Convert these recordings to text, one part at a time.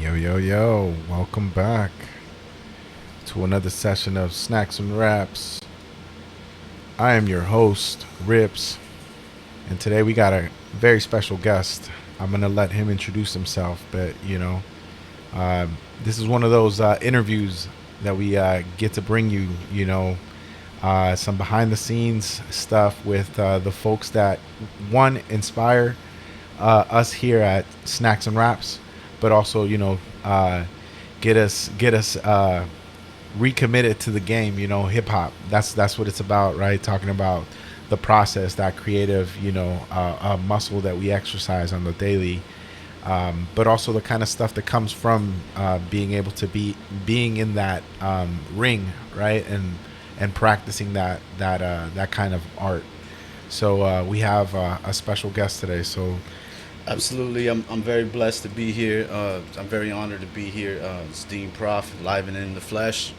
Yo, yo, yo, welcome back to another session of Snacks and Raps. I am your host, Rips, and today we got a very special guest. I'm going to let him introduce himself, but this is one of those interviews that we get to bring you, some behind the scenes stuff with the folks that, one, inspire us here at Snacks and Raps, but also, get us recommitted to the game. Hip hop. That's what it's about, right? Talking about the process, that creative, muscle that we exercise on the daily, but also the kind of stuff that comes from being able to being in that ring, right, and practicing that kind of art. So we have a special guest today. So Absolutely, I'm very blessed to be here. I'm very honored to be here. It's Dean Proff, live and in the flesh.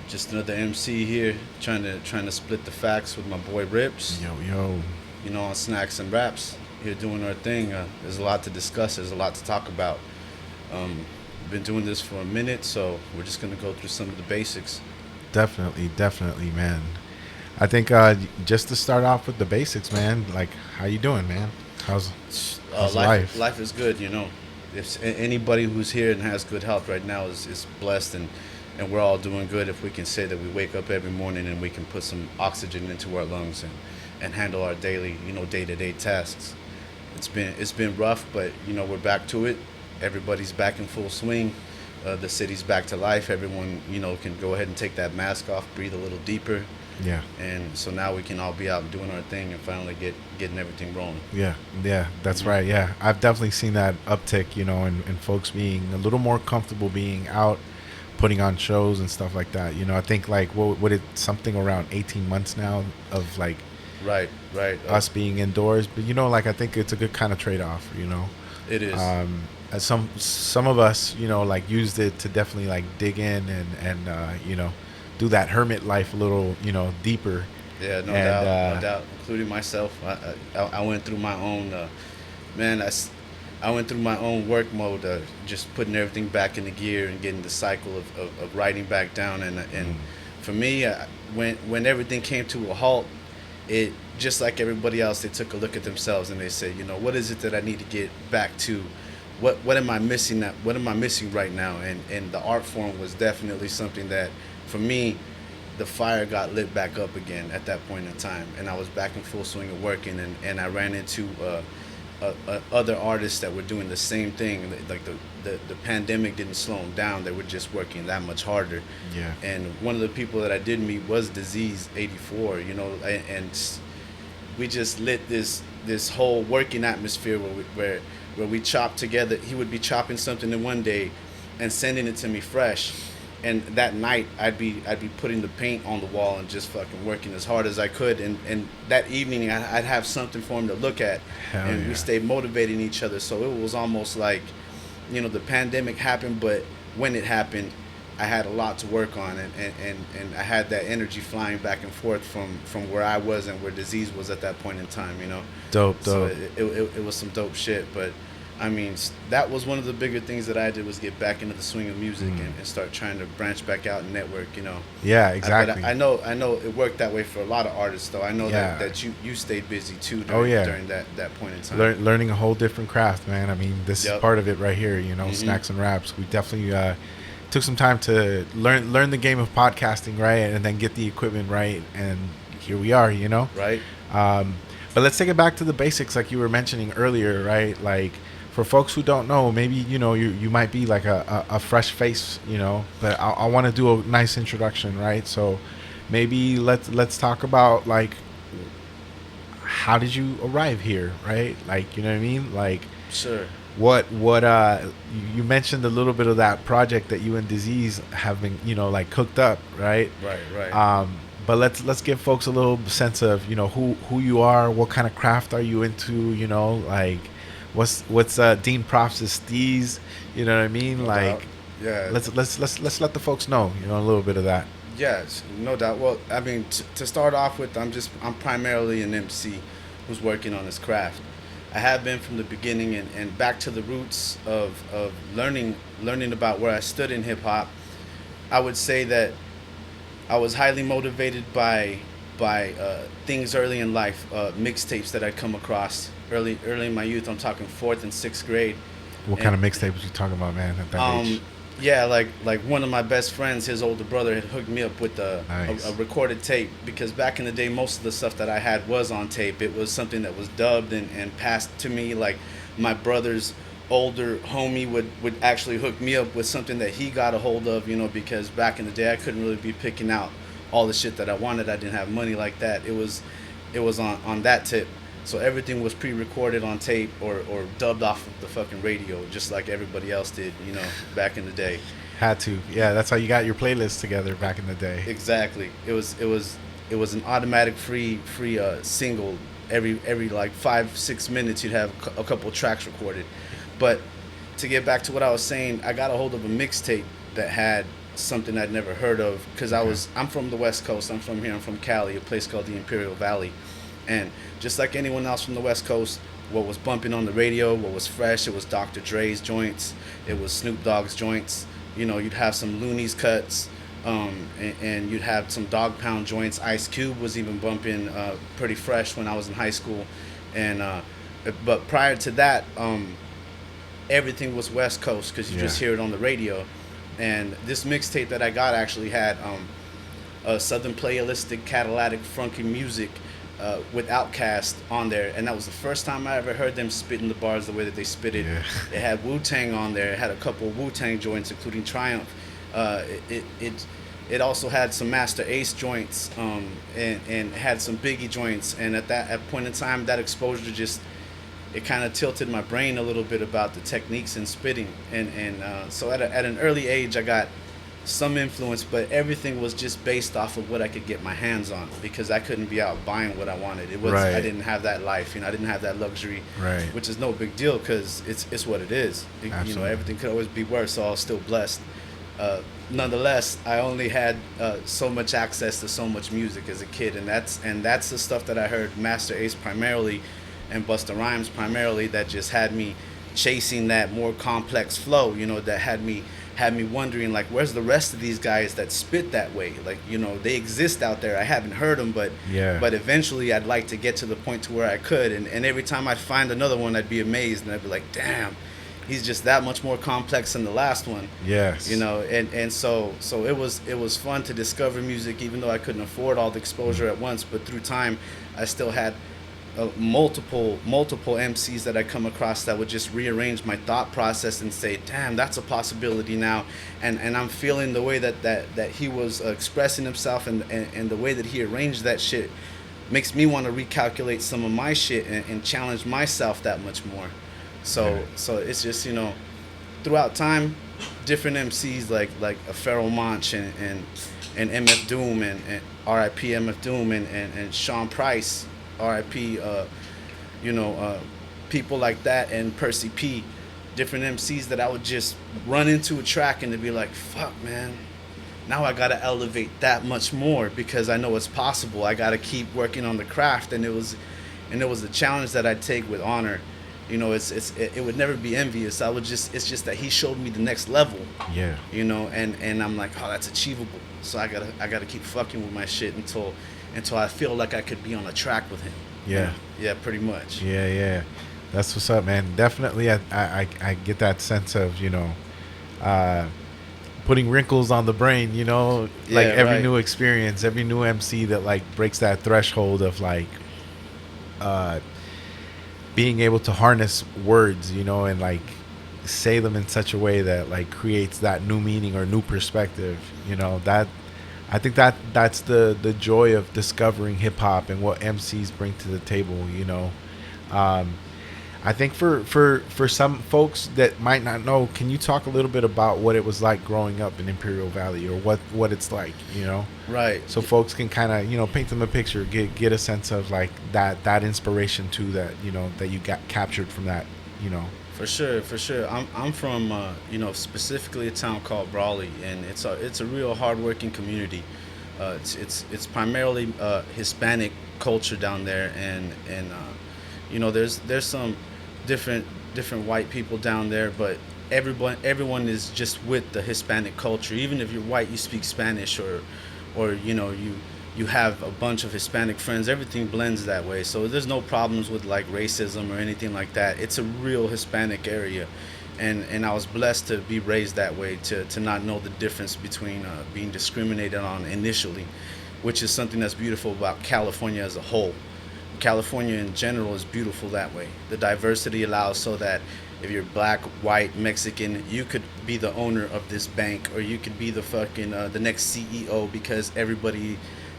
Just another MC here, trying to split the facts with my boy Rips. yo yo, On Snacks and Raps, here doing our thing. There's a lot to discuss. There's a lot to talk about. Been doing this for a minute, so we're just gonna go through some of the basics. definitely, man. I think just to start off with the basics, man. Like, how you doing, man? How's how's Life life? life is good. If anybody who's here and has good health right now is blessed, and we're all doing good if we can say that we wake up every morning and we can put some oxygen into our lungs and handle our daily day-to-day tasks. It's been rough, but we're back to it. Everybody's back in full swing. The city's back to life. Everyone can go ahead and take that mask off, breathe a little deeper, Yeah, and so now we can all be out and doing our thing and finally getting everything rolling. yeah. That's right. Yeah, I've definitely seen that uptick. In folks being a little more comfortable being out, putting on shows and stuff like that. I think like what it something around 18 months now of like Right, right. us being indoors, but like I think it's a good kind of trade off. It is. As some of us, like used it to definitely like dig in and do that hermit life a little, deeper. Yeah, no And doubt, no doubt, including myself. I went through my own, man. I went through my own work mode, just putting everything back into gear and getting the cycle of writing back down. And for me, when everything came to a halt, it just like everybody else, they took a look at themselves and they said, what is it that I need to get back to? What am I missing? What am I missing right now? And the art form was definitely something that, for me, the fire got lit back up again at that point in time, and I was back in full swing of working, and I ran into other artists that were doing the same thing. Like the pandemic didn't slow them down; they were just working that much harder. Yeah. And one of the people that I did meet was Disease 84. And we just lit this whole working atmosphere where we chopped together. He would be chopping something in one day and sending it to me fresh, and that night I'd be putting the paint on the wall and just fucking working as hard as I could, and that evening I'd have something for him to look at. Hell And we yeah. stayed motivating each other, so it was almost like the pandemic happened, but when it happened, I had a lot to work on, and I had that energy flying back and forth from where I was and where Disease was at that point in time. Dope, So dope. it was some dope shit. But I mean, that was one of the bigger things that I did, was get back into the swing of music and start trying to branch back out and network. Yeah, But exactly. I know it worked that way for a lot of artists, though. I know Yeah. that you stayed busy too Oh, yeah. during that point in time. Learning a whole different craft, man. I mean, this is Yep. part of it right here. Snacks and Raps. We definitely took some time to learn the game of podcasting, right, and then get the equipment right, and here we are. Right. Um, but let's take it back to the basics, like you were mentioning earlier, right? Like for folks who don't know, maybe you might be like a fresh face, but I want to do a nice introduction, right? So maybe let's talk about like how did you arrive here, right? Like, you know what I mean? Like Sure. what you mentioned a little bit of that project that you and Disease have been, like cooked up, right? Right. Right. But let's give folks a little sense of who you are, what kind of craft are you into, like what's Dean Proff's steez, you know what I mean? No Like doubt. Yeah. let's let the folks know, a little bit of that. Yes, no doubt. Well, I mean, to start off with, I'm primarily an MC who's working on his craft. I have been from the beginning, and back to the roots of learning about where I stood in hip hop. I would say that I was highly motivated by things early in life, mixtapes that I'd come across early in my youth. I'm talking fourth and sixth grade, What kind and of mixtape was you talking about, man, at that age? um, yeah, like one of my best friends, his older brother had hooked me up with a Nice. recorded tape, because back in the day, most of the stuff that I had was on tape. It was something that was dubbed and passed to me. Like my brother's older homie would actually hook me up with something that he got a hold of, because back in the day I couldn't really be picking out all the shit that I wanted. I didn't have money like that. It was on that tip. So everything was pre-recorded on tape or dubbed off of the fucking radio, just like everybody else did, back in the day. Had to. Yeah, that's how you got your playlist together back in the day. Exactly. It was an automatic free single. Every like 5 6 minutes you'd have a couple of tracks recorded. But to get back to what I was saying, I got a hold of a mixtape that had something I'd never heard of, because Okay. I'm from the West Coast. I'm from here. I'm from Cali, a place called the Imperial Valley, and just like anyone else from the West Coast, what was bumping on the radio, what was fresh, it was Dr. Dre's joints, it was Snoop Dogg's joints. You'd have some Looney's cuts, and you'd have some Dog Pound joints. Ice Cube was even bumping pretty fresh when I was in high school, and but prior to that, everything was West Coast, because you Yeah. just hear it on the radio. And this mixtape that I got actually had a Southern playalistic Cadillac funky music with Outkast on there, and that was the first time I ever heard them spitting the bars the way that they spit it. Yeah. It had Wu Tang on there. It had a couple of Wu Tang joints, including Triumph. It also had some Master Ace joints, and had some Biggie joints. And at point in time, that exposure just, it kind of tilted my brain a little bit about the techniques in spitting, and so at an early age I got some influence, but everything was just based off of what I could get my hands on, because I couldn't be out buying what I wanted. It was I Right. didn't have that life, I didn't have that luxury, Right. which is no big deal, because it's what it is. Absolutely. Everything could always be worse, so I was still blessed. uh, Nonetheless, I only had so much access to so much music as a kid, and that's the stuff that I heard Master Ace primarily, and Busta Rhymes primarily, that just had me chasing that more complex flow. That had me wondering, like, where's the rest of these guys that spit that way? Like, they exist out there. I haven't heard them, but Yeah. eventually I'd like to get to the point to where I could, and every time I'd find another one, I'd be amazed, and I'd be like, damn, he's just that much more complex than the last one. Yes. And so it was fun to discover music, even though I couldn't afford all the exposure at once. But through time, I still had multiple MCs that I come across that would just rearrange my thought process and say, damn, that's a possibility now. And I'm feeling the way that he was expressing himself, and the way that he arranged that shit makes me want to recalculate some of my shit, and challenge myself that much more. So Yeah. so it's just, throughout time, different MCs like a Pharoah Monch, and MF Doom, and R.I.P. MF Doom, and Sean Price, R.I.P. People like that, and Percy P. Different MCs that I would just run into a track and to be like, fuck, man. Now I gotta elevate that much more, because I know it's possible. I gotta keep working on the craft, and it was a challenge that I take with honor. It would never be envious. It's just that he showed me the next level. Yeah. And I'm like, oh, that's achievable. So I gotta keep fucking with my shit until I feel like I could be on a track with him. Yeah. Yeah, pretty much. Yeah, yeah. That's what's up, man. Definitely, I get that sense of, uh, putting wrinkles on the brain, like Yeah, every right. new experience, every new MC that like breaks that threshold of like uh, being able to harness words, and like say them in such a way that like creates that new meaning or new perspective, that I think that's the joy of discovering hip hop and what MCs bring to the table. Um, I think for some folks that might not know, can you talk a little bit about what it was like growing up in Imperial Valley, or what it's like, Right. so folks can kind of paint them a picture, get a sense of like that inspiration too, that that you got captured from that. For sure, for sure. I'm from specifically a town called Brawley, and it's a real hardworking community. It's primarily Hispanic culture down there, and There's some different different white people down there, but everyone is just with the Hispanic culture. Even if you're white, you speak Spanish, or you have a bunch of Hispanic friends. Everything blends that way, so there's no problems with like racism or anything like that. It's a real Hispanic area, and I was blessed to be raised that way, to not know the difference between being discriminated on initially, which is something that's beautiful about California as a whole. California in general is beautiful that way. The diversity allows so that if you're black, white, Mexican, you could be the owner of this bank, or you could be the fucking the next CEO, because everybody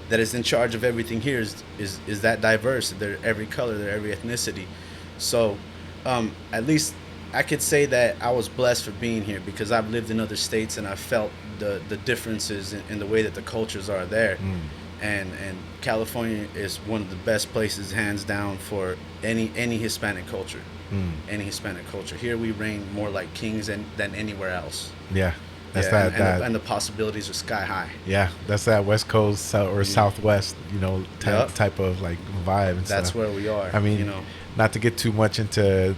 that is in charge of everything here is that diverse. They're every color, they're every ethnicity. So at least I could say that I was blessed for being here, because I've lived in other states and I felt the differences in the way that the cultures are there. And California is one of the best places, hands down, for any Hispanic culture. Any Hispanic culture. Here we reign more like kings than anywhere else. Yeah, that's Yeah, that. and the possibilities are sky high. Yeah, that's that West Coast or Southwest, Yep. type of like vibe and That's stuff. where we are. I mean, not to get too much into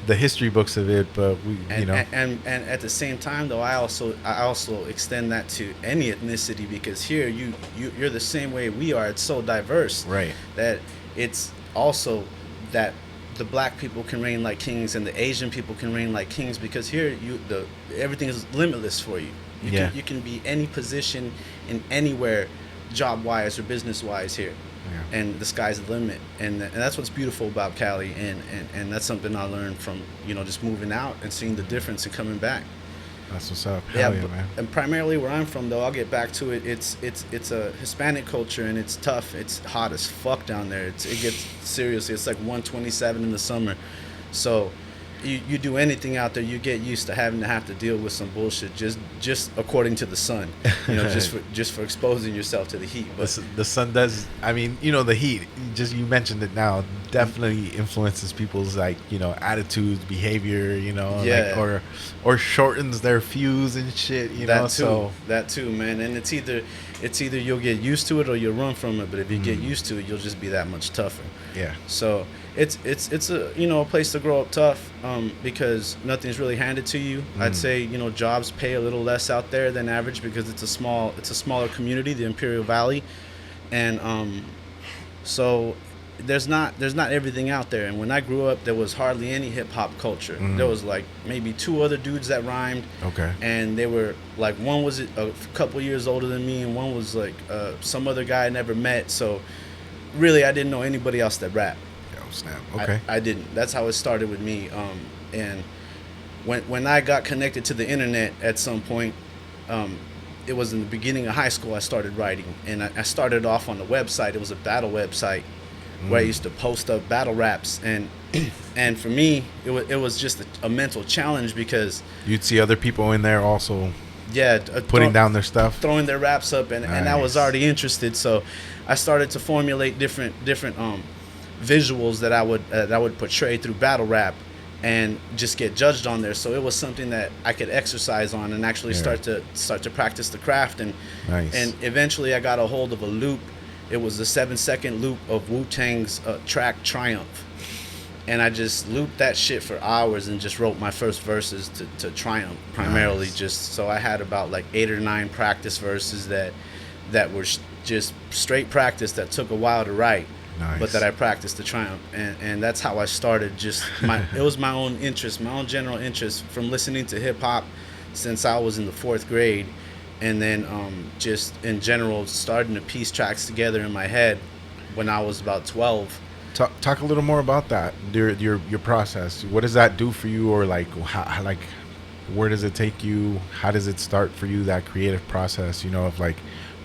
the history books of it, but and at the same time though, I also extend that to any ethnicity, because here you're the same way we are. It's so diverse, Right. that it's also that the black people can reign like kings and the Asian people can reign like kings, because here everything is limitless for you. You can be any position in anywhere, job wise or business wise here. Yeah. And the sky's the limit, and that's what's beautiful about Cali, and that's something I learned from just moving out and seeing the difference and coming back. That's what's up. Hell yeah, man. And primarily where I'm from, though, I'll get back to it. It's a Hispanic culture, and it's tough. It's hot as fuck down there. It gets seriously. It's like 127 in the summer, so you do anything out there, you get used to have to deal with some bullshit just according to the sun, just for exposing yourself to the heat. But The sun does. I mean, the heat. You mentioned it now. Definitely influences people's attitudes, behavior. Yeah. or shortens their fuse and shit. That too, man. And it's either you'll get used to it or you'll run from it. But if you get used to it, you'll just be that much tougher. Yeah. So it's a place to grow up tough, because nothing's really handed to you. I'd say jobs pay a little less out there than average, because it's a smaller community, the Imperial Valley, and so there's not everything out there. And when I grew up, there was hardly any hip hop culture. There was like maybe two other dudes that rhymed. Okay. And they were like, one was a couple years older than me, and one was like some other guy I never met. So really, I didn't know anybody else that rapped. Oh snap. Okay. I didn't. That's how it started with me. And when I got connected to the internet at some point, it was in the beginning of high school. I started writing, and I started off on the website. It was a battle website where I used to post up battle raps, and for me, it was just a mental challenge, because you'd see other people in there also. Yeah, putting down their stuff, throwing their raps up, and I was already interested. So I started to formulate different visuals that I would portray through battle rap, and just get judged on there. So it was something that I could exercise on and actually start to practice the craft. And and eventually I got a hold of a loop. It was a 7-second loop of Wu-Tang's track Triumph. And I just looped that shit for hours and just wrote my first verses to Triumph, primarily. Just so I had about like 8 or 9 practice verses that were just straight practice, that took a while to write. Nice. But that I practiced to Triumph, and that's how I started. Just it was my own interest, my own general interest, from listening to hip hop since I was in the 4th grade, and then just in general starting to piece tracks together in my head when I was about 12. Talk a little more about that. Your process. What does that do for you, or how, where does it take you? How does it start for you, that creative process? Of like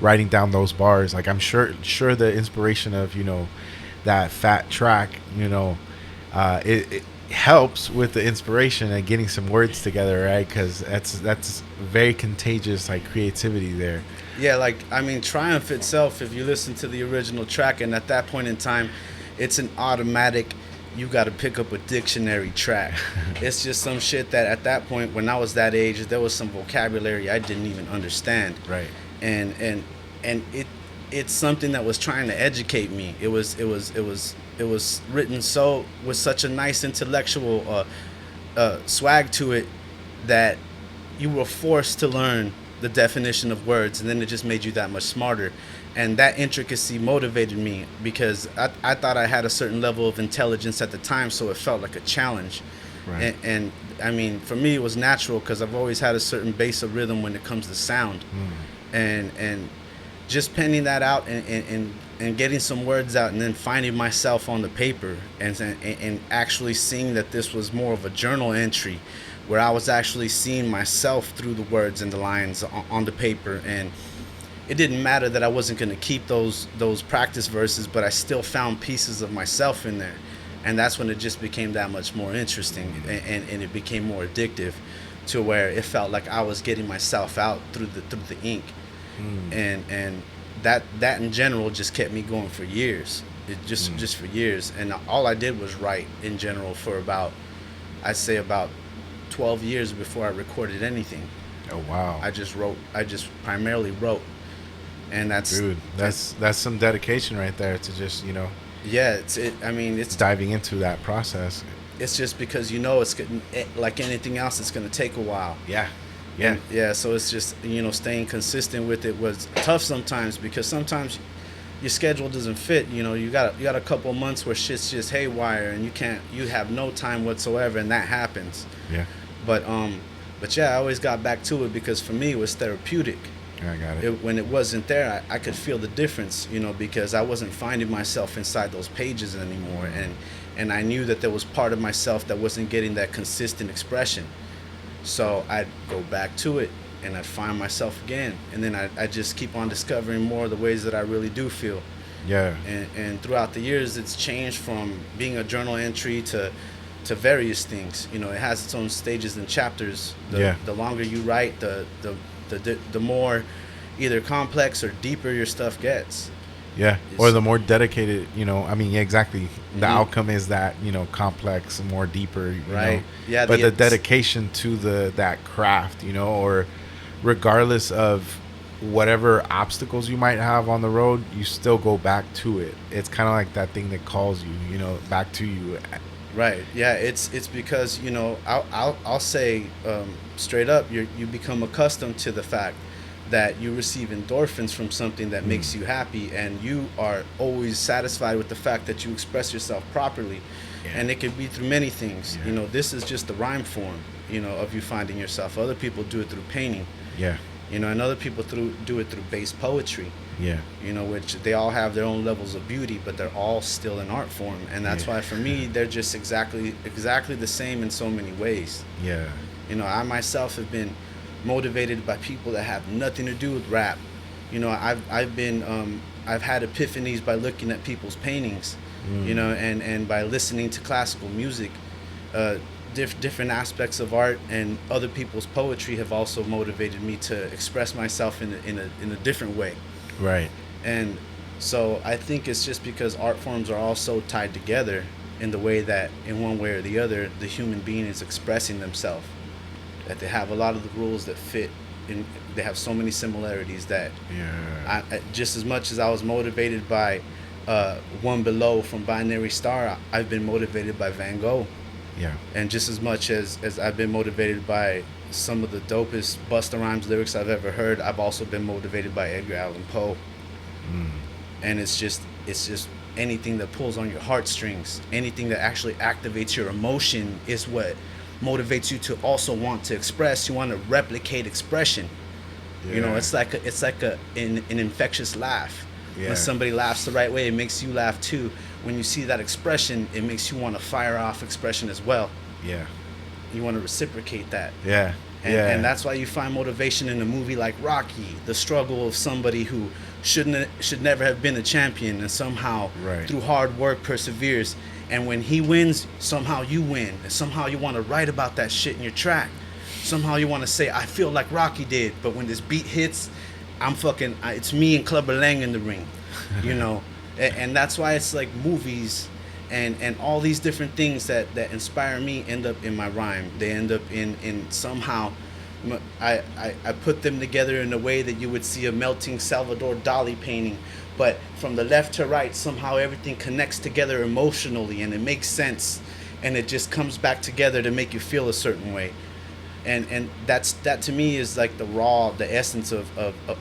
writing down those bars. Like I'm sure the inspiration of that fat track. It helps with the inspiration and getting some words together, right? Because that's very contagious, like creativity there. Yeah, like I mean, Triumph itself. If you listen to the original track, and at that point in time, it's an automatic. You got to pick up a dictionary track. It's just some shit that at that point, when I was that age, there was some vocabulary I didn't even understand. Right. And it's something that was trying to educate me. It was it was written so with such a nice intellectual swag to it that you were forced to learn the definition of words, and then it just made you that much smarter. And that intricacy motivated me because I thought I had a certain level of intelligence at the time, so it felt like a challenge. Right. And I mean, for me, it was natural because I've always had a certain base of rhythm when it comes to sound, and just penning that out and getting some words out, and then finding myself on the paper, and actually seeing that this was more of a journal entry, where I was actually seeing myself through the words and the lines on the paper. And it didn't matter that I wasn't going to keep those practice verses, but I still found pieces of myself in there. And that's when it just became that much more interesting, and it became more addictive, to where it felt like I was getting myself out through the ink. And that in general just kept me going for years. It just for years. And all I did was write in general for about, I'd say about 12 years before I recorded anything. Oh wow. I just primarily wrote. And that's some dedication right there to just, yeah, it's diving into that process. It's just because like anything else, it's going to take a while. Yeah. Yeah, so it's just, staying consistent with it was tough sometimes, because sometimes your schedule doesn't fit. You got a couple of months where shit's just haywire and you have no time whatsoever, and that happens. Yeah. But yeah, I always got back to it because for me it was therapeutic. I got it. When it wasn't there, I could feel the difference, because I wasn't finding myself inside those pages anymore, and I knew that there was part of myself that wasn't getting that consistent expression. So I'd go back to it, and I'd find myself again, and then I just keep on discovering more of the ways that I really do feel. Yeah. And throughout the years, it's changed from being a journal entry to various things. It has its own stages and chapters. The longer you write, the more either complex or deeper your stuff gets. Yeah, or the more dedicated, exactly. The outcome is that, complex, more deeper, right? Yeah, but the dedication to that craft, or regardless of whatever obstacles you might have on the road, you still go back to it. It's kind of like that thing that calls you, back to you. Right. Yeah. It's because I'll say straight up, you become accustomed to the fact that you receive endorphins from something that makes you happy, and you are always satisfied with the fact that you express yourself properly. And it could be through many things. This is just the rhyme form, of you finding yourself. Other people do it through painting. Yeah. And other people do it through bass poetry. Yeah. Which they all have their own levels of beauty, but they're all still an art form. And that's why for me, they're just exactly the same in so many ways. Yeah. I myself have been motivated by people that have nothing to do with rap. I've had epiphanies by looking at people's paintings, and by listening to classical music. Different aspects of art and other people's poetry have also motivated me to express myself in a different way. Right. And so I think it's just because art forms are all so tied together in the way that, in one way or the other, the human being is expressing themselves. That they have a lot of the rules that fit, and they have so many similarities that just as much as I was motivated by One Below from Binary Star, I've been motivated by Van Gogh. Yeah. And just as much as I've been motivated by some of the dopest Busta Rhymes lyrics I've ever heard, I've also been motivated by Edgar Allan Poe. And it's just anything that pulls on your heartstrings, anything that actually activates your emotion is what motivates you to also want to express. You want to replicate expression. It's like an infectious laugh. When somebody laughs the right way, it makes you laugh too. When you see that expression, it makes you want to fire off expression as well. Yeah. You want to reciprocate that. Yeah. And that's why you find motivation in a movie like Rocky, the struggle of somebody who should never have been a champion, and somehow through hard work perseveres. And when he wins, somehow you win. And somehow you want to write about that shit in your track. Somehow you want to say, I feel like Rocky did. But when this beat hits, it's me and Clubber Lang in the ring. And that's why it's like movies and all these different things that inspire me end up in my rhyme. They end up in somehow I put them together in a way that you would see a melting Salvador Dali painting, but from the left to right, somehow everything connects together emotionally and it makes sense, and it just comes back together to make you feel a certain way. And that to me is like the essence of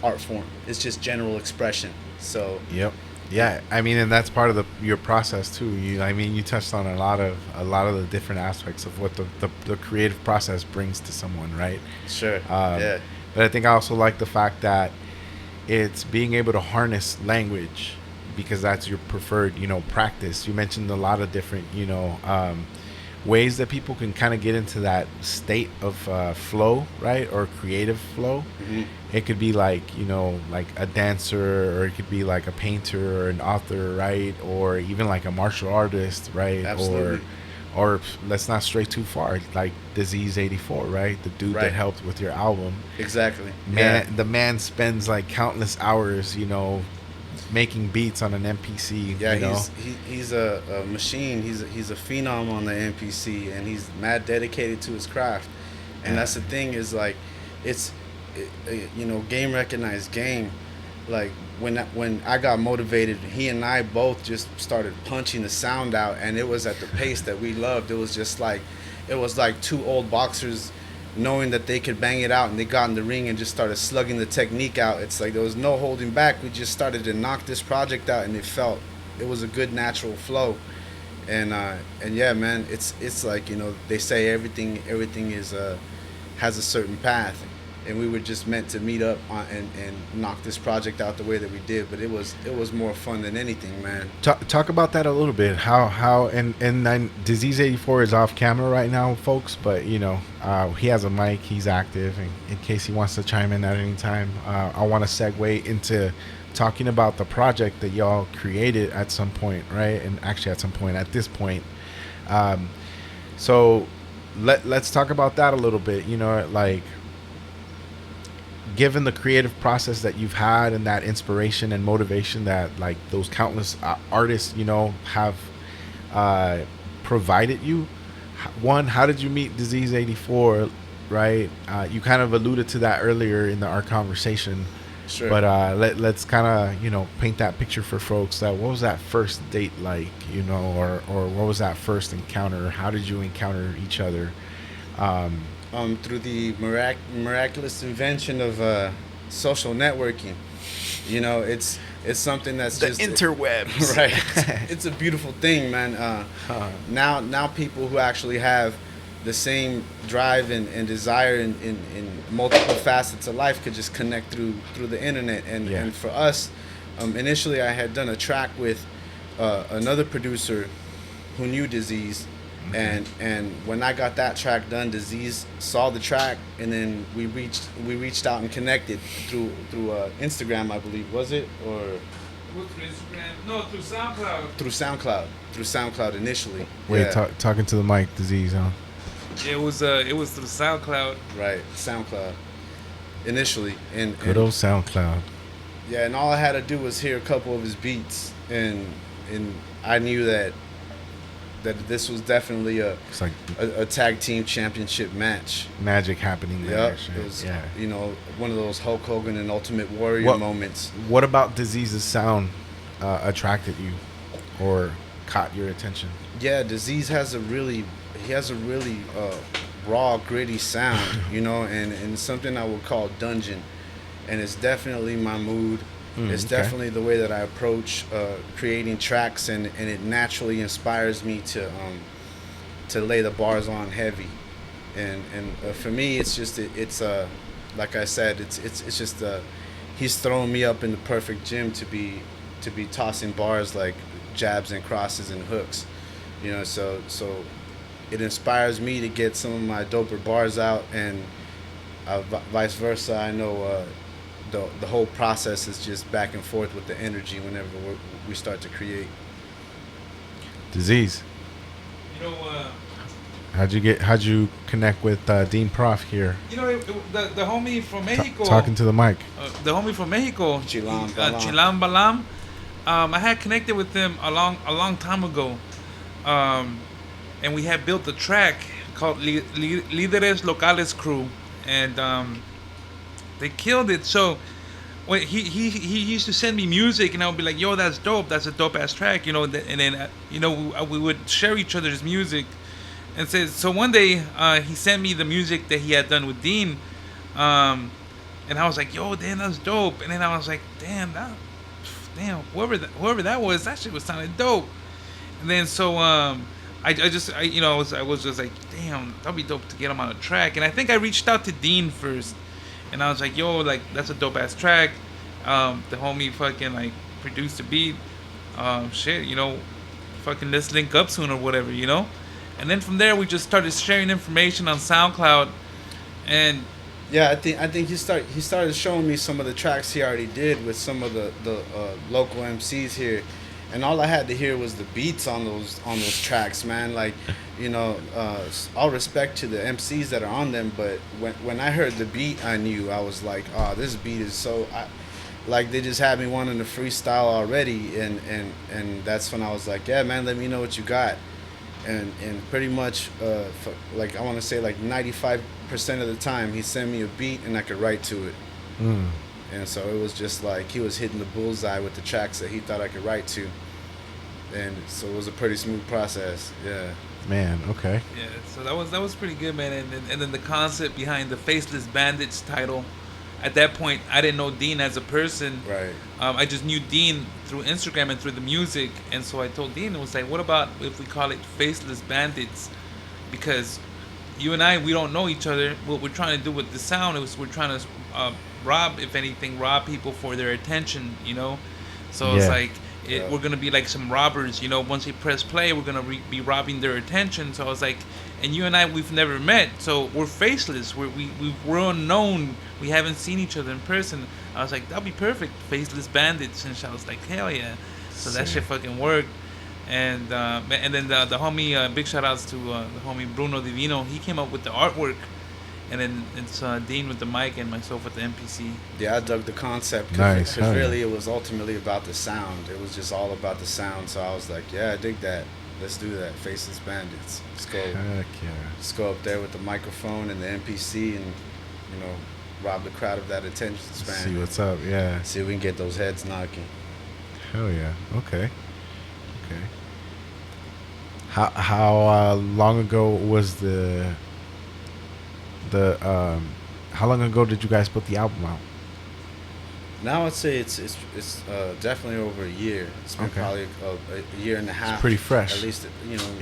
art form. It's just general expression. So Yep. Yeah, I mean, and that's part of your process too. I mean, you touched on a lot of the different aspects of what the creative process brings to someone, right? sure, Um, yeah, but I think I also like the fact that it's being able to harness language because that's your preferred, practice. You mentioned a lot of different, ways that people can kind of get into that state of flow, right, or creative flow. hmm, It could be like like a dancer, or it could be like a painter or an author, right, or even like a martial artist, right, or absolutely, let's not stray too far, like Disease 84, right, the dude that right, helped with your album. exactly, yeah. The man spends like countless hours, making beats on an MPC, Yeah, he's a machine. He's a phenom on the NPC, and he's mad dedicated to his craft. And Yeah. that's the thing is like, it's game recognized game. Like when I got motivated, he and I both just started punching the sound out, and it was at the pace that we loved. It was like two old boxers knowing that they could bang it out, and they got in the ring and just started slugging the technique out. It's like there was no holding back. We just started to knock this project out, and it was a good natural flow. And yeah, man, it's like they say everything is has a certain path, and we were just meant to meet up and knock this project out the way that we did. But it was more fun than anything, man. Talk about that a little bit. How and then Disease 84 is off camera right now, folks. But he has a mic. He's active, and in case he wants to chime in at any time, I want to segue into talking about the project that y'all created at some point, right? And actually, at some point, at this point, um, so let's talk about that a little bit. Like, given the creative process that you've had and that inspiration and motivation that like those countless artists have uh, provided you, one, how did you meet Disease 84, right? You kind of alluded to that earlier in our conversation, Sure. but let's kind of paint that picture for folks. That what was that first date like, or what was that first encounter? How did you encounter each other? um, Through the miraculous invention of social networking. It's something that's the just interwebs. right. It's a beautiful thing, man. Now people who actually have the same drive and desire in multiple facets of life could just connect through the internet. And Yeah. and for us, initially I had done a track with another producer who knew Disease, and when I got that track done, Disease saw the track, and then we reached out and connected through Instagram, I believe, was it, or Through Instagram? No, through SoundCloud. through SoundCloud initially. Wait, Yeah, talking to the mic, Disease, huh? It was through SoundCloud. right, SoundCloud initially, and Good old SoundCloud. yeah, and all I had to do was hear a couple of his beats, and I knew that this was definitely It's like a tag team championship match. magic happening there. Yep, Shit. it was Yeah. one of those Hulk Hogan and Ultimate Warrior What- moments. What about Disease's sound attracted you or caught your attention? Yeah, Disease has a really raw, gritty sound, and something I would call dungeon, and it's definitely my mood. It's okay. definitely the way that I approach creating tracks, and it naturally inspires me to lay the bars on heavy, and for me it's just it's like I said, it's just he's throwing me up in the perfect gym to be tossing bars like jabs and crosses and hooks, so it inspires me to get some of my doper bars out, and vice versa. I know the whole process is just back and forth with the energy whenever we start to create. Disease. How'd you connect with Dean Proff here? The homie from Mexico. Talking to the mic. The homie from Mexico. Chilan Balam. Chilan Balam. I had connected with him a long time ago, and we had built a track called Líderes Locales Crew, and they killed it. So when he used to send me music, and I would be like, "Yo, that's dope. That's a dope ass track," you know. And then we would share each other's music. And says so one day he sent me the music that he had done with Dean, and I was like, "Yo, damn, that's dope." And then I was like, "Damn, whoever that was, that shit was sounding dope." And then so I was just like, "Damn, that'd be dope to get him on a track." And I think I reached out to Dean first, and I was like, "Yo, like that's a dope ass track." The homie fucking like produced the beat. Shit, fucking let's link up soon or whatever, And then from there we just started sharing information on SoundCloud, and Yeah, I think he started showing me some of the tracks he already did with some of the local MCs here, and all I had to hear was the beats on those tracks, man. Like, all respect to the MCs that are on them, but when I heard the beat, I knew. I was like, oh, this beat is so. Like they just had me wanting to freestyle already, and that's when I was like, yeah, man, let me know what you got. And pretty much like I want to say like 95% of the time he sent me a beat and I could write to it. And so it was just like he was hitting the bullseye with the tracks that he thought I could write to, and so it was a pretty smooth process. Yeah, Man, okay. yeah, so that was pretty good, man. And then the concept behind the Faceless Bandits title. At that point, I didn't know Dean as a person. right. I just knew Dean through Instagram and through the music, and so I told Dean, it was like, what about if we call it Faceless Bandits? Because you and I, we don't know each other. What we're trying to do with the sound is we're trying to rob, if anything, rob people for their attention, So it's Yeah. like we're gonna be like some robbers, Once they press play, we're gonna be robbing their attention. So I was like, and you and I, we've never met, so we're faceless. We're unknown. We haven't seen each other in person. I was like, that'd be perfect, Faceless Bandits. And I was like, hell yeah. So that shit fucking worked. And then the homie, big shout outs to the homie Bruno Divino. He came up with the artwork, and then it's Dean with the mic and myself with the MPC. Yeah, I dug the concept Nice, because hell yeah. really it was ultimately about the sound. It was just all about the sound. So I was like, yeah, I dig that. Let's do that. Faceless Bandits. Let's go. Heck yeah. Let's go up there with the microphone and the MPC and rob the crowd of that attention span. See what's up, yeah. See if we can get those heads knocking. Hell yeah. Okay. How long ago was how long ago did you guys put the album out? Now I'd say it's definitely over a year. It's been Okay. probably a year and a half. pretty fresh. At least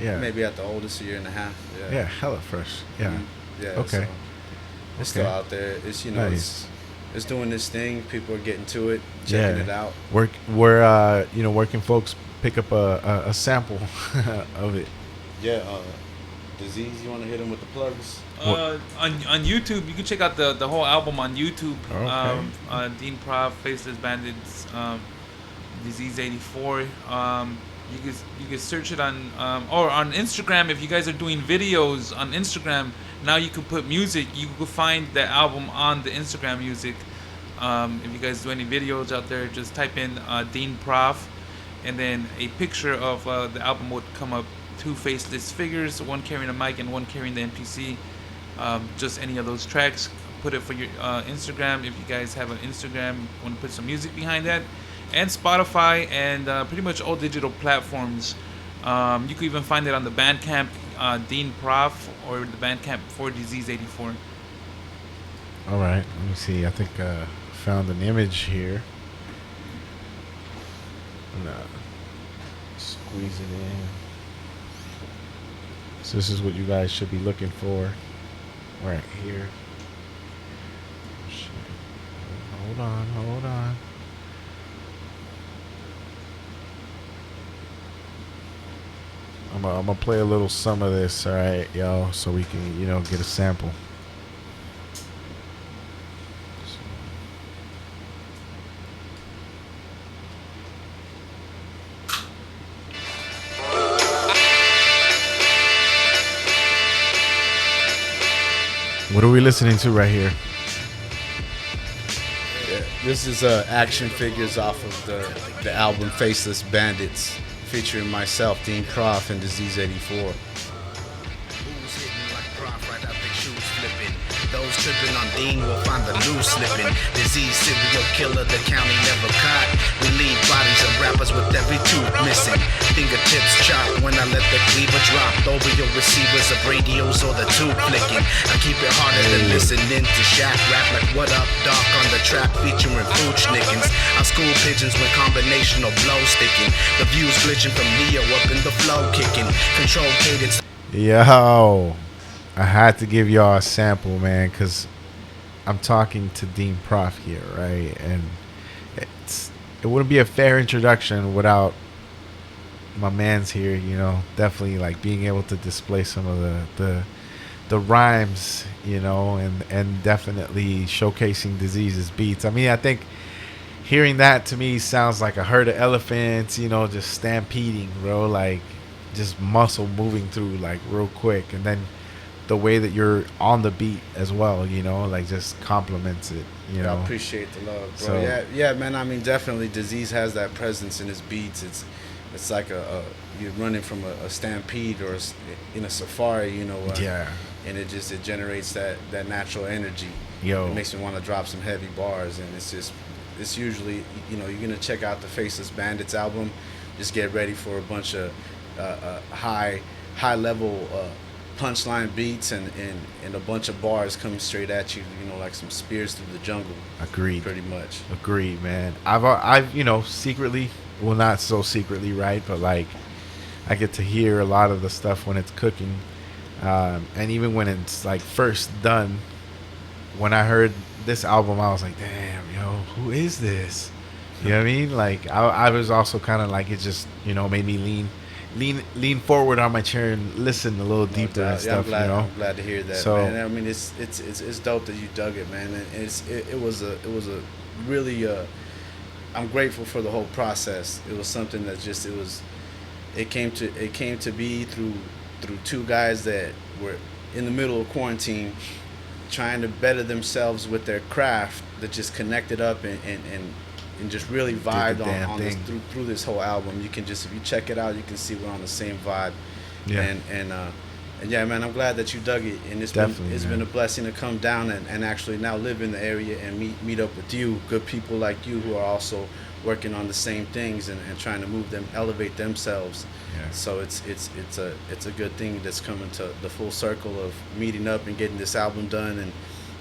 Yeah. maybe at the oldest a year and a half. Yeah, hella fresh. Yeah. Mhm. Yeah. Okay. So it's still Okay. out there. It's Nice. it's doing this thing. People are getting to it, checking it out. Where can folks pick up a sample of it? Yeah. Disease. You want to hit them with the plugs? On YouTube, you can check out the whole album on YouTube. Okay. Dean Proff, Faceless Bandits, Disease 84. You can search it on or on Instagram. If you guys are doing videos on Instagram, now you can put music. You can find the album on the Instagram music. If you guys do any videos out there, just type in Dean Proff, and then a picture of the album would come up. Two faceless figures, one carrying a mic and one carrying the MPC. Just any of those tracks, put it for your Instagram. If you guys have an Instagram, want to put some music behind that, and Spotify and pretty much all digital platforms. You can even find it on the Bandcamp, Dean Proff, or the Bandcamp for Disease 84. All right. Let me see. I think found an image here. Squeeze it in. So this is what you guys should be looking for right here. Shit. Hold on. I'm gonna play a little some of this, all right, y'all, so we can, get a sample. What are we listening to right here? Yeah. This is action figures off of the album Faceless Bandits, featuring myself, Dean Proff, and Disease 84. Who's hitting like Proff right out their shoes flipping? Those tripping on Dean will find the news slipping. Disease serial killer the county never caught. We leave bodies of rappers with every tooth missing. Fingertips chopped when I let the cleaver drop over your receivers of radios or the tube flicking. I keep it harder than listening to Shaq rap like What Up Doc on the track featuring food schnickens. I school pigeons with combinational blow sticking. The views glitching from Neo up in the flow kicking. Control cadence. Yo, I had to give y'all a sample, man, because I'm talking to Dean Proff here, right? And it wouldn't be a fair introduction without my man's here, you know, definitely like being able to display some of the rhymes, you know, and definitely showcasing Disease's beats. I mean, I think hearing that to me sounds like a herd of elephants, you know, just stampeding, bro, like just muscle moving through like real quick, and then the way that you're on the beat as well, you know, like just complements it, you know. I appreciate the love, bro. So, Yeah, man. I mean, definitely, Disease has that presence in his beats. It's like you're running from a stampede or in a safari, you know. yeah, And it generates that natural energy. yo, It makes me want to drop some heavy bars, and it's usually, you know, you're gonna check out the Faceless Bandits album. Just get ready for a bunch of high level punchline beats and a bunch of bars coming straight at you, you know, like some spears through the jungle. agreed. Pretty much. Agreed, man. I've you know, secretly, well, not so secretly, right? But like, I get to hear a lot of the stuff when it's cooking, and even when it's like first done. When I heard this album, I was like, damn, yo, who is this? You know what I mean? Like, I was also kind of like, it just, you know, made me lean forward on my chair and listen a little deeper and stuff. Yeah, you know, I'm glad to hear that, So- man. I mean, it's dope that you dug it, man. And it was a really I'm grateful for the whole process. It was something that just it came to be through two guys that were in the middle of quarantine, trying to better themselves with their craft, that just connected up and just really vibed damn on this thing. through this whole album. You can just, if you check it out, you can see we're on the same vibe. Yeah. And yeah, man, I'm glad that you dug it, and it's Definitely, been man. a blessing to come down and actually now live in the area and meet up with you, good people like you who are also working on the same things and trying to elevate themselves. Yeah. So it's a good thing that's coming to the full circle of meeting up and getting this album done,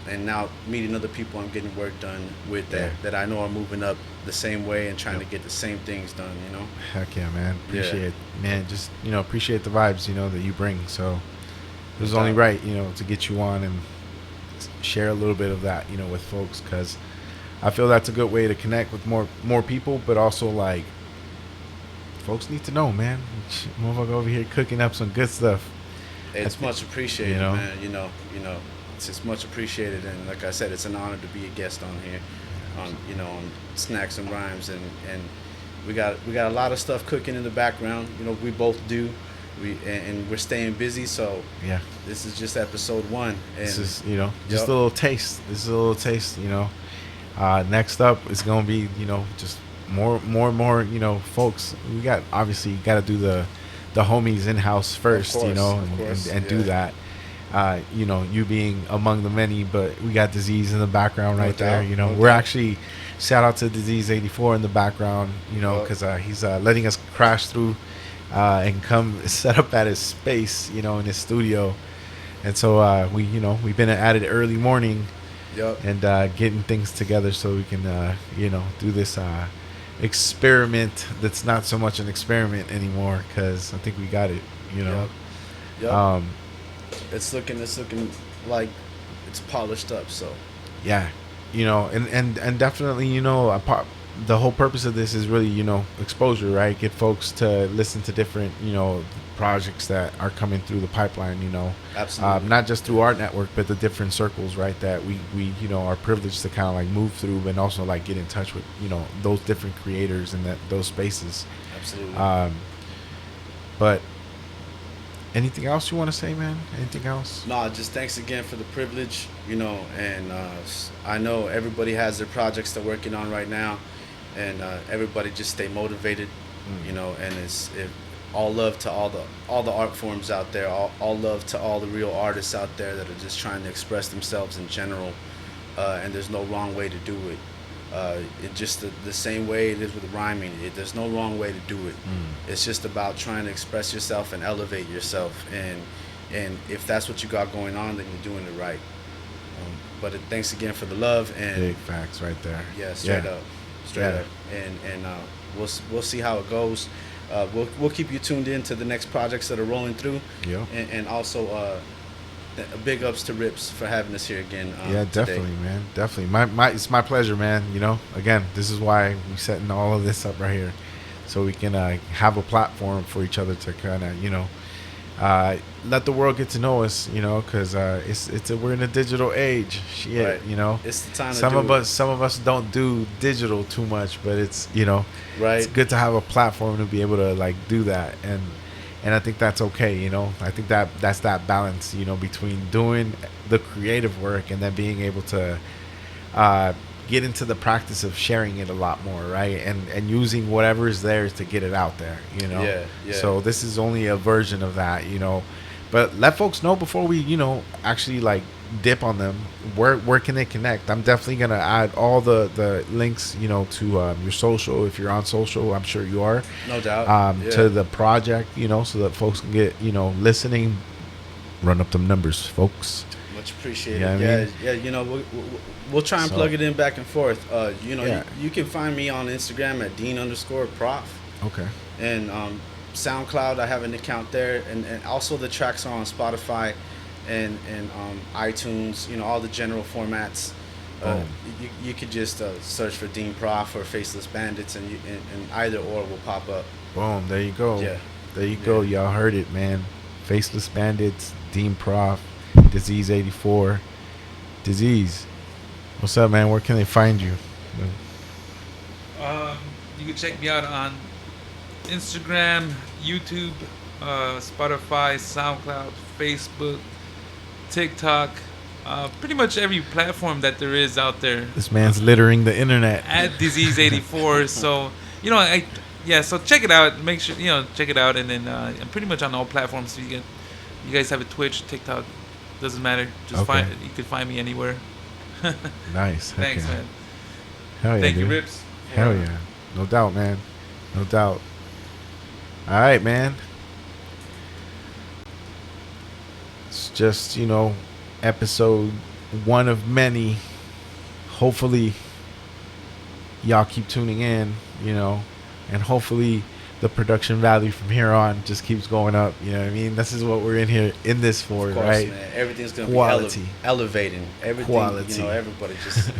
and now meeting other people I'm getting work done with that I know are moving up the same way and trying to get the same things done, you know. Heck yeah, man. Yeah. Appreciate man. Just, you know, appreciate the vibes, you know, that you bring. So it was No only doubt. right, you know, to get you on and share a little bit of that, you know, with folks, because I feel that's a good way to connect with more people, but also like folks need to know, man. Motherfucker over here cooking up some good stuff. It's much appreciated, you know? man. You know, it's much appreciated, and like I said, it's an honor to be a guest on here, on Snacks and Rhymes, and we got a lot of stuff cooking in the background. You know, we both do, and we're staying busy. So Yeah. this is just episode 1, and This is, you know, just Yep. a little taste. This is a little taste, you know. Next up is gonna be, you know, just more and more, you know, folks. We got obviously got to do the homies in house first, course, you know, of course, and do yeah. that. You know, you being among the many, but we got Disease in the background No right there. doubt, You know, no we're doubt. actually shout out to Disease 84 in the background, you know, Yep. because he's letting us crash through and come set up at his space, you know, in his studio. And so we've been at it early morning Yup. and getting things together so we can do this experiment that's not so much an experiment anymore, because I think we got it, you know. Yup. It's looking like it's polished up. So Yeah, you know, and definitely, you know, the whole purpose of this is really, you know, exposure, right? Get folks to listen to different, you know, projects that are coming through the pipeline, you know. absolutely. Not just through our network, but the different circles, right, that we you know, are privileged to kind of like move through, and also like get in touch with, you know, those different creators and those spaces. Absolutely. But anything else you want to say, man? Anything else? No, just thanks again for the privilege, you know, and I know everybody has their projects they're working on right now, and everybody just stay motivated, you know, and all love to all the art forms out there. All love to all the real artists out there that are just trying to express themselves in general. And there's no wrong way to do it. It just the same way it is with rhyming. There's no wrong way to do it. It's just about trying to express yourself and elevate yourself. And if that's what you got going on, then you're doing it right. But thanks again for the love and Big facts right there. yeah, straight up. And we'll see how it goes. We'll keep you tuned in to the next projects that are rolling through. Yeah. And also big ups to Rips for having us here again. Yeah, definitely, today. man. Definitely. It's my pleasure, man. You know, again, this is why we're setting all of this up right here. So we can have a platform for each other to kind of, you know, let the world get to know us, you know, because we're in a digital age. Shit, Right. you know. It's the time to Some do of it. us don't do digital too much, but it's, you know, Right. it's good to have a platform to be able to like do that, and I think that's okay, you know. I think that's that balance, you know, between doing the creative work and then being able to get into the practice of sharing it a lot more, right? And using whatever is there to get it out there, you know. Yeah. So this is only a version of that, you know. But let folks know before we, you know, actually like dip on them. Where can they connect? I'm definitely gonna add all the links, you know, to your social. If you're on social, I'm sure you are. No doubt. To the project, you know, so that folks can get, you know, listening. Run up them numbers, folks. Much appreciated. You know what I mean? Yeah. You know, we'll try and plug it in back and forth. You know, Yeah. you can find me on Instagram at Dean_Proff. Okay. And SoundCloud, I have an account there, and also the tracks are on Spotify and iTunes, you know, all the general formats. You could just search for Dean Proff or Faceless Bandits, and either or will pop up. Boom. There you go. Yeah. There you go. Y'all heard it, man. Faceless Bandits, Dean Proff, Disease 84. Disease. What's up, man? Where can they find you? You can check me out on Instagram, YouTube, Spotify, SoundCloud, Facebook, TikTok, pretty much every platform that there is out there. This man's littering the internet. At Disease84. So, you know, so check it out. Make sure, you know, check it out. And then I'm pretty much on all platforms. So you guys have a Twitch, TikTok, doesn't matter. Just Okay. you could find me anywhere. Nice. Heck Thanks, yeah. man. Hell yeah, Thank you, dude. Rips. Hell yeah. No doubt, man. No doubt. All right, man. It's just, you know, episode 1 of many. Hopefully, y'all keep tuning in, you know, and hopefully the production value from here on just keeps going up. You know what I mean? This is what we're in this for, Of course, right? man. Everything's gonna Quality. be elevating. Everything, Quality. you know, everybody just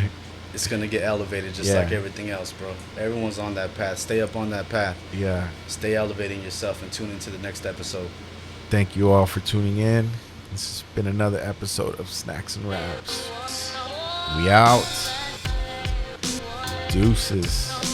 it's gonna get elevated just Yeah. like everything else, bro. Everyone's on that path. Stay up on that path. Yeah. Stay elevating yourself and tune into the next episode. Thank you all for tuning in. This has been another episode of Snacks and Raps. We out. Deuces.